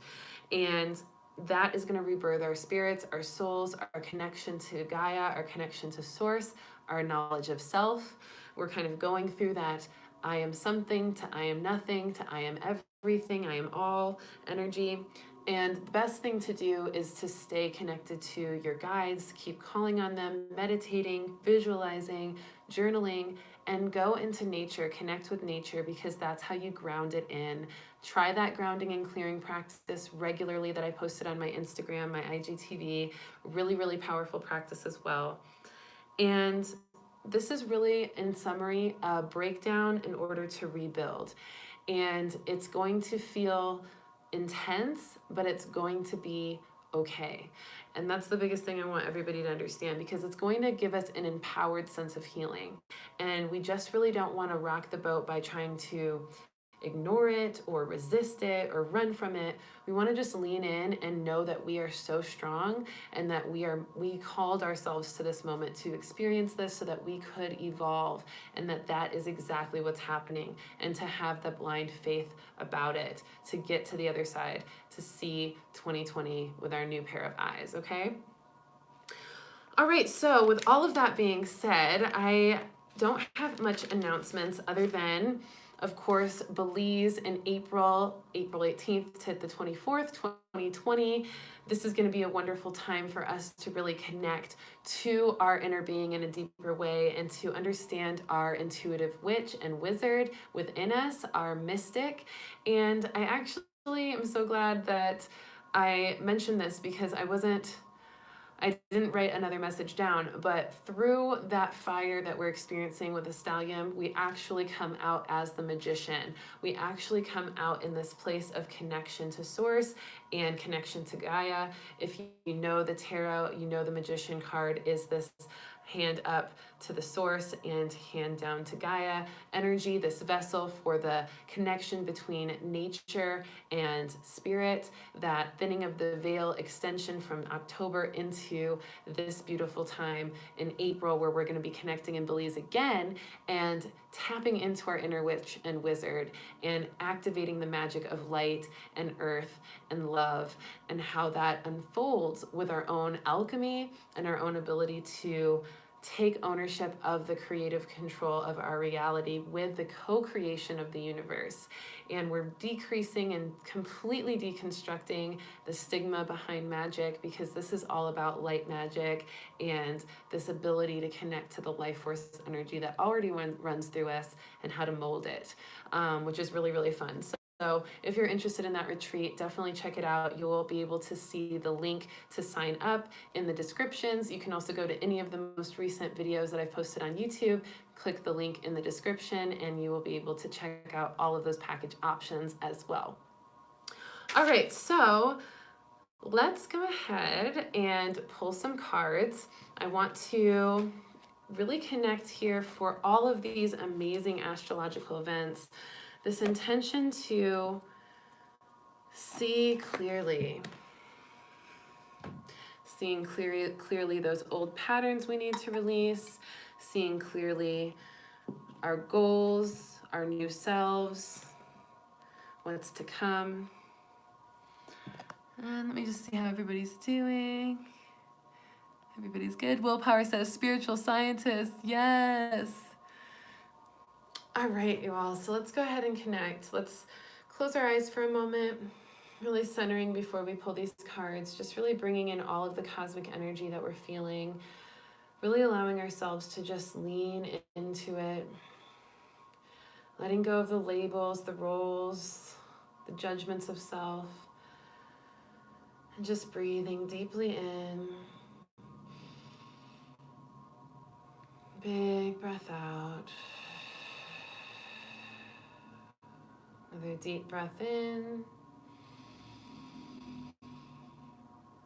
And that is going to rebirth our spirits, our souls, our connection to Gaia, our connection to Source, our knowledge of self. We're kind of going through that I am something to I am nothing to I am everything, I am all energy. And the best thing to do is to stay connected to your guides, keep calling on them, meditating, visualizing, journaling, and go into nature, connect with nature, because that's how you ground it in. Try that grounding and clearing practice regularly that I posted on my Instagram, my IGTV. Really, really powerful practice as well. And this is really, in summary, a breakdown in order to rebuild. And it's going to feel intense, but it's going to be okay. And that's the biggest thing I want everybody to understand, because it's going to give us an empowered sense of healing. And we just really don't want to rock the boat by trying to ignore it or resist it or run from it. We want to just lean in and know that we are so strong, and that we called ourselves to this moment to experience this so that we could evolve, and that is exactly what's happening, and to have the blind faith about it, to get to the other side, to see 2020 with our new pair of eyes. Okay? All right, so with all of that being said, I don't have much announcements other than, of course, BELIZE in April 18th to the 24th, 2020. This is going to be a wonderful time for us to really connect to our inner being in a deeper way, and to understand our intuitive witch and wizard within us, our mystic. And I actually am so glad that I mentioned this, because I didn't write another message down, but through that fire that we're experiencing with the stellium, we actually come out as the magician. We actually come out in this place of connection to Source and connection to Gaia. If you know the tarot, you know the magician card is this hand up to the Source and hand down to Gaia energy, this vessel for the connection between nature and spirit, that thinning of the veil extension from October into this beautiful time in April, where we're going to be connecting in BELIZE again and tapping into our inner witch and wizard, and activating the magic of light and earth and love, and how that unfolds with our own alchemy and our own ability to take ownership of the creative control of our reality with the co-creation of the universe. And we're decreasing and completely deconstructing the stigma behind magic, because this is all about light magic and this ability to connect to the life force energy that already runs through us and how to mold it, which is really, really fun. So if you're interested in that retreat, definitely check it out. You will be able to see the link to sign up in the descriptions. You can also go to any of the most recent videos that I've posted on YouTube, click the link in the description, and you will be able to check out all of those package options as well. All right, so let's go ahead and pull some cards. I want to really connect here for all of these amazing astrological events. This intention to see clearly, seeing clearly those old patterns we need to release, seeing clearly our goals, our new selves, what's to come. And let me just see how everybody's doing. Everybody's good. Willpower says spiritual scientist. Yes. All right, you all. So let's go ahead and connect. Let's close our eyes for a moment, really centering before we pull these cards, just really bringing in all of the cosmic energy that we're feeling, really allowing ourselves to just lean into it, letting go of the labels, the roles, the judgments of self, and just breathing deeply in. Big breath out. Another deep breath in.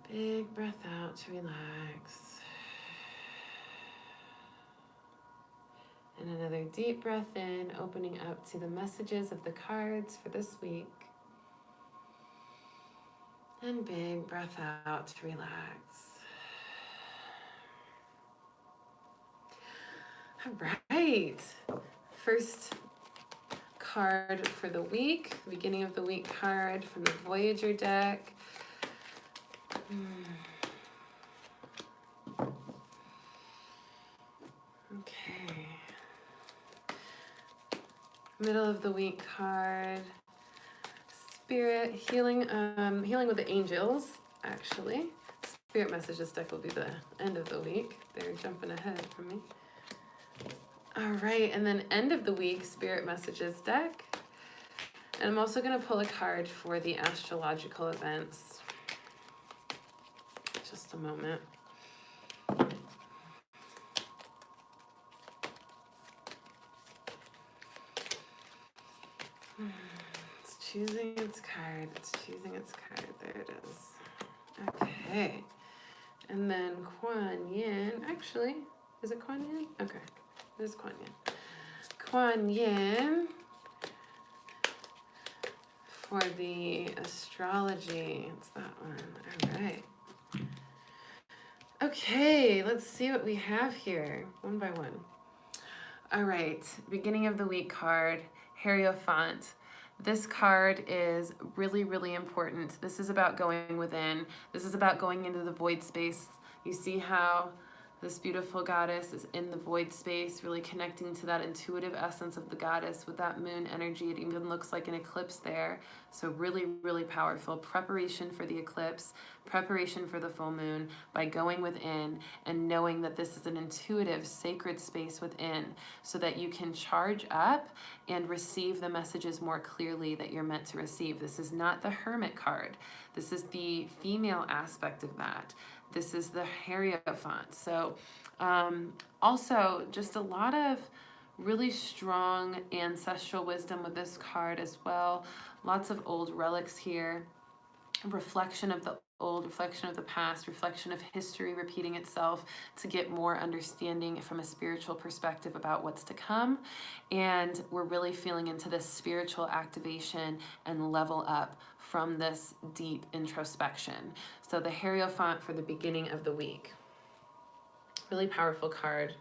Big breath out to relax. And another deep breath in, opening up to the messages of the cards for this week. And big breath out to relax. All right. First card for the week, the beginning of the week card from the Voyager deck. Okay. Middle of the week card. Spirit healing, healing with the angels, actually. Spirit messages deck will be the end of the week. They're jumping ahead from me. All right, and then end of the week, Spirit Messages deck. And I'm also going to pull a card for the astrological events. Just a moment. It's choosing its card. It's choosing its card. There it is. Okay. And then Kuan Yin. Actually, is it Kuan Yin? Okay. There's Kuan Yin. Kuan Yin for the astrology. It's that one. All right. Okay, let's see what we have here, one by one. All right, beginning of the week card, Hierophant. This card is really, really important. This is about going within. This is about going into the void space. You see how this beautiful goddess is in the void space, really connecting to that intuitive essence of the goddess with that moon energy. It even looks like an eclipse there. So really, really powerful. Preparation for the eclipse, preparation for the full moon by going within and knowing that this is an intuitive, sacred space within so that you can charge up and receive the messages more clearly that you're meant to receive. This is not the Hermit card. This is the female aspect of that. This is the Hierophant. So also just a lot of really strong ancestral wisdom with this card as well. Lots of old relics here. Reflection of the old, reflection of the past, reflection of history repeating itself to get more understanding from a spiritual perspective about what's to come. And we're really feeling into this spiritual activation and level up from this deep introspection. So the Hierophant for the beginning of the week. Really powerful card.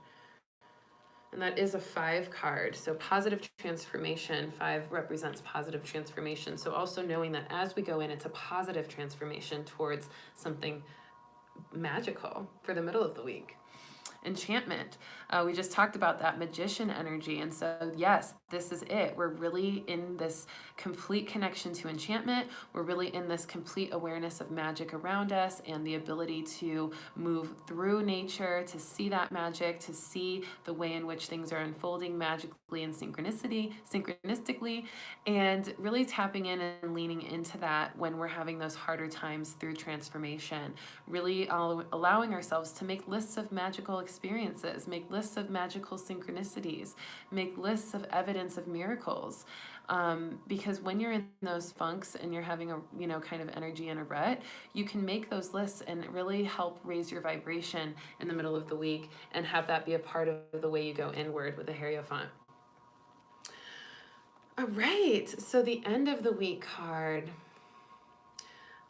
And that is a 5 card. So positive transformation, 5 represents positive transformation. So also knowing that as we go in, it's a positive transformation towards something magical for the middle of the week. enchantment. We just talked about that magician energy. And so, yes, this is it. We're really in this complete connection to enchantment. We're really in this complete awareness of magic around us and the ability to move through nature, to see that magic, to see the way in which things are unfolding magically and synchronistically, and really tapping in and leaning into that when we're having those harder times through transformation. Really allowing ourselves to make lists of magical experiences, make lists of magical synchronicities, make lists of evidence of miracles. Because when you're in those funks and you're having a kind of energy in a rut, you can make those lists and really help raise your vibration in the middle of the week and have that be a part of the way you go inward with the Hierophant. All right, so the end of the week card.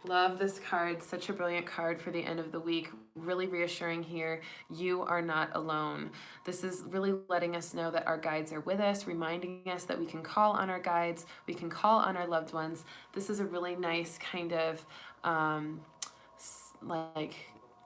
Love this card, such a brilliant card for the end of the week. Really reassuring here, you are not alone. This is really letting us know that our guides are with us, reminding us that we can call on our guides, we can call on our loved ones. This is a really nice kind of, what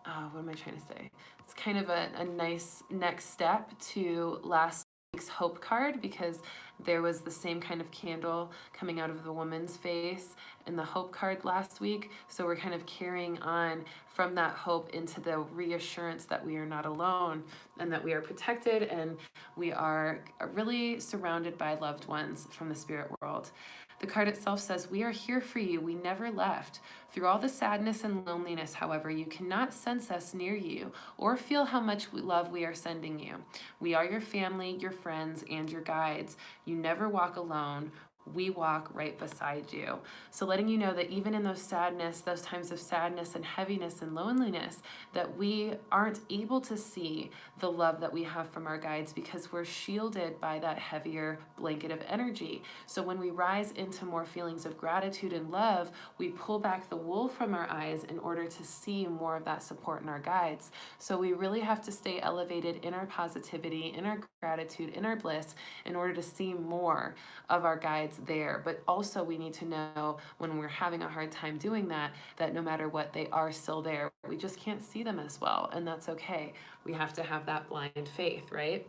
am I trying to say? It's kind of a nice next step to last week's hope card, because there was the same kind of candle coming out of the woman's face in the hope card last week. So we're kind of carrying on from that hope into the reassurance that we are not alone and that we are protected and we are really surrounded by loved ones from the spirit world. The card itself says, "We are here for you. We never left. Through all the sadness and loneliness, however, you cannot sense us near you or feel how much love we are sending you. We are your family, your friends, and your guides. You never walk alone. We walk right beside you." So letting you know that even in those times of sadness and heaviness and loneliness, that we aren't able to see the love that we have from our guides because we're shielded by that heavier blanket of energy. So when we rise into more feelings of gratitude and love, we pull back the wool from our eyes in order to see more of that support in our guides. So we really have to stay elevated in our positivity, in our gratitude, in our bliss, in order to see more of our guides there. But also we need to know when we're having a hard time doing that, that no matter what, they are still there. We just can't see them as well, and that's okay. We have to have that blind faith, right?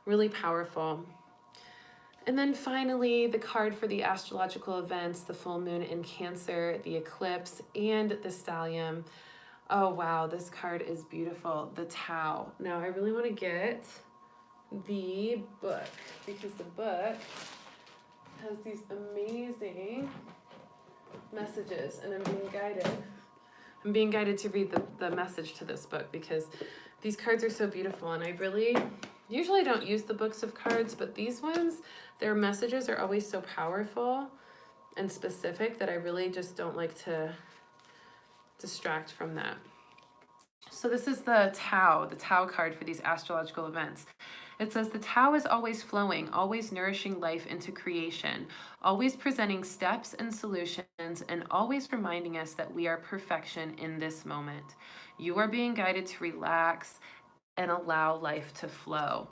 Really powerful. And then finally, the card for the astrological events, the full moon in Cancer, the eclipse, and the stallion. Oh wow, this card is beautiful. The Tao. Now I really want to get the book, because the book has these amazing messages, and I'm being guided to read the message to this book because these cards are so beautiful, and I really usually don't use the books of cards, but these ones, their messages are always so powerful and specific that I really just don't like to distract from that. So this is the Tao card for these astrological events. It says, "The Tao is always flowing, always nourishing life into creation, always presenting steps and solutions, and always reminding us that we are perfection in this moment. You are being guided to relax and allow life to flow."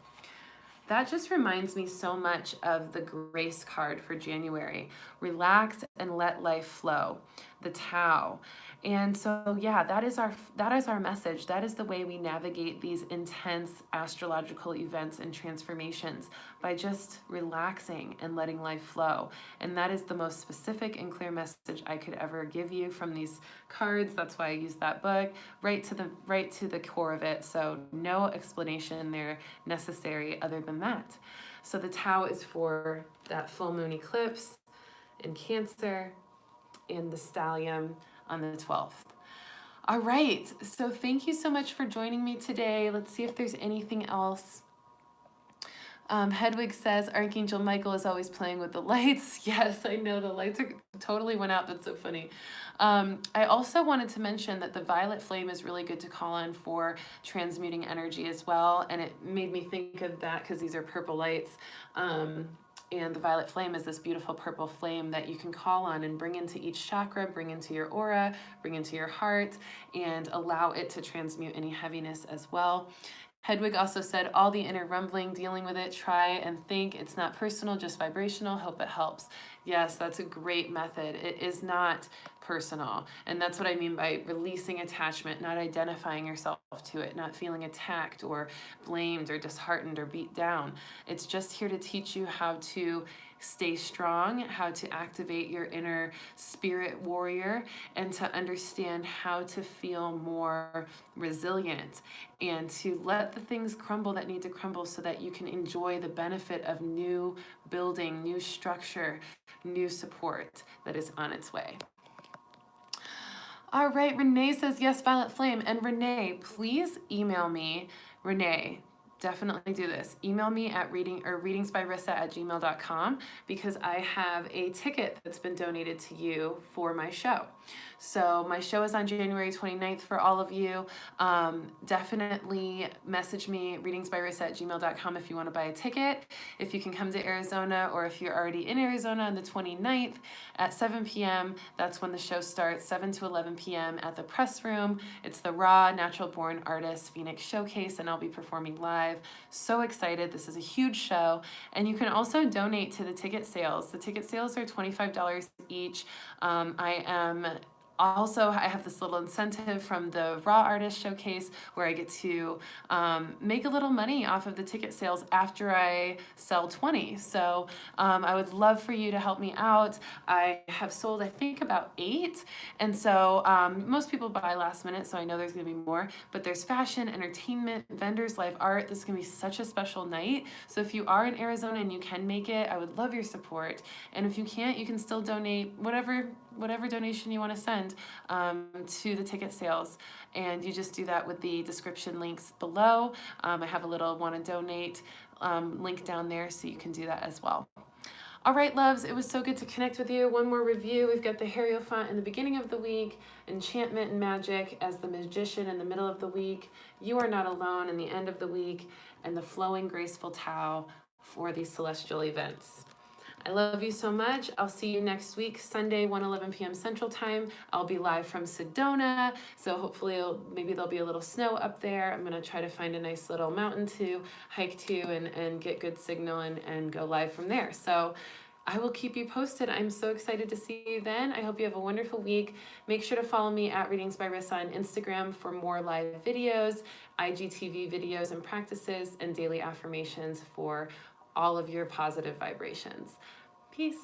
That just reminds me so much of the grace card for January. Relax and let life flow. The Tao. And so, yeah, that is our message. That is the way we navigate these intense astrological events and transformations, by just relaxing and letting life flow. And that is the most specific and clear message I could ever give you from these cards. That's why I use that book, right to the core of it. So no explanation there necessary other than that. So the Tao is for that full moon eclipse in Cancer and the stallion on the 12th. All right, so thank you so much for joining me today. Let's see if there's anything else. Hedwig says, "Archangel Michael is always playing with the lights." Yes, I know, the lights totally went out. That's so funny. I also wanted to mention that the violet flame is really good to call on for transmuting energy as well. And it made me think of that because these are purple lights. And the violet flame is this beautiful purple flame that you can call on and bring into each chakra, bring into your aura, bring into your heart, and allow it to transmute any heaviness as well. Hedwig also said, "All the inner rumbling, dealing with it, try and think it's not personal, just vibrational. Hope it helps." Yes, that's a great method. It is not personal. And that's what I mean by releasing attachment, not identifying yourself to it, not feeling attacked or blamed or disheartened or beat down. It's just here to teach you how to stay strong, how to activate your inner spirit warrior, and to understand how to feel more resilient and to let the things crumble that need to crumble so that you can enjoy the benefit of new building, new structure, new support that is on its way. All right, Renee says yes, Violet Flame. And Renee, please email me. Renee, definitely do this. Email me at readingsbyrissa@gmail.com because I have a ticket that's been donated to you for my show. So my show is on January 29th for all of you. Definitely message me, readingsbyrissa@gmail.com if you want to buy a ticket. If you can come to Arizona, or if you're already in Arizona on the 29th at 7 p.m., that's when the show starts, 7 to 11 p.m. at the press room. It's the Raw Natural Born Artists Phoenix Showcase, and I'll be performing live. So excited. This is a huge show. And you can also donate to the ticket sales. The ticket sales are $25 each. I have this little incentive from the Raw Artist Showcase where I get to make a little money off of the ticket sales after I sell 20. So I would love for you to help me out. I have sold, I think, about 8. And so most people buy last minute, so I know there's going to be more. But there's fashion, entertainment, vendors, live art. This is going to be such a special night. So if you are in Arizona and you can make it, I would love your support. And if you can't, you can still donate whatever donation you want to send to the ticket sales, and you just do that with the description links below. I have a little want to donate link down there, so you can do that as well. All right, loves, it was so good to connect with you. One more review. We've got the Hierophant in the beginning of the week, Enchantment and Magic as the Magician in the middle of the week, You Are Not Alone in the end of the week, and the Flowing Graceful Tau for these celestial events. I love you so much. I'll see you next week, Sunday, 1:11 p.m. Central Time. I'll be live from Sedona, so hopefully maybe there'll be a little snow up there. I'm going to try to find a nice little mountain to hike to and get good signal and go live from there. So I will keep you posted. I'm so excited to see you then. I hope you have a wonderful week. Make sure to follow me at Readings by Rissa on Instagram for more live videos, IGTV videos and practices, and daily affirmations for all of your positive vibrations. Peace.